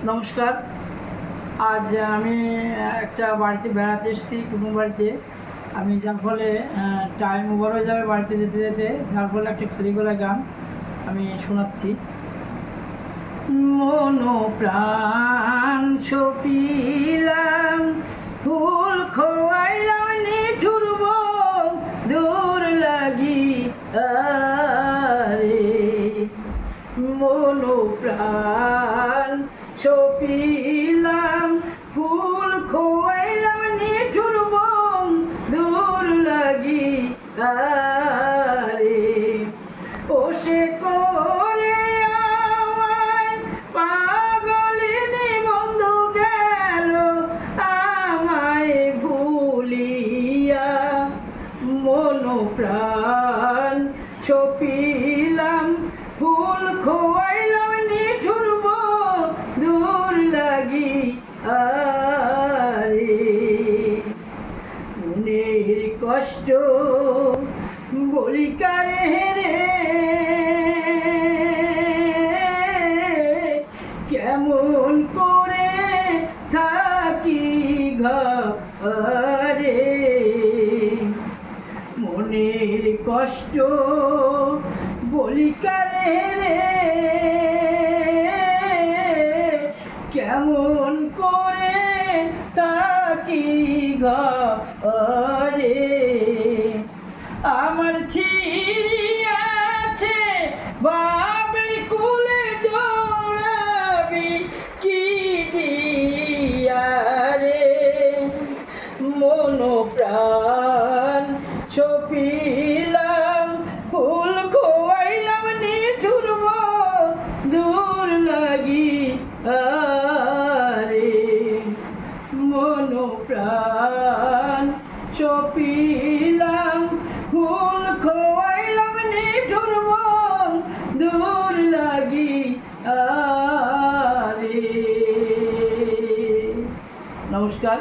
নমস্কার। আজ আমি একটা বাড়িতে বেড়াতে এসেছি, কুটুম বাড়িতে। আমি যার ফলে টাইম ওভার হয়ে যাবে বাড়িতে যেতে যেতে, যার ফলে একটা খালি গলায় গান আমি শোনাচ্ছি। মন প্রাণ সপিলাম, ফুল খোয়াইলাম, নিঠুরব দূর লাগি আরে। মন প্রাণ সপিলাম, ফুল খোয়াইলাম, নিঠুরব দূর লাগি আরে। ও সে করে আমায় পাগলিনী বন্ধু গেল আমায় ভুলিয়া। মন প্রাণ সপিলাম, ফুল খোয়াইলাম, নিঠুরব দূর লাগি আরে। মনের কষ্ট বলি কারে রে, কেমন করে থাকি ঘরে। মনের কষ্ট বলি কারে রে, কেমন করে থাকি ঘরে। আমার ছিড়িয়াছে বাপের কুলে, জোড়াবি কি দিয়া রে। মন প্রাণ সপিলাম, ফুল খোয়াইলাম, নিঠুরব দূর লাগি আরে। মন প্রাণ সপিলাম, ফুল খোয়াইলাম, নিঠুরব দূর লাগি আরে। নমস্কার।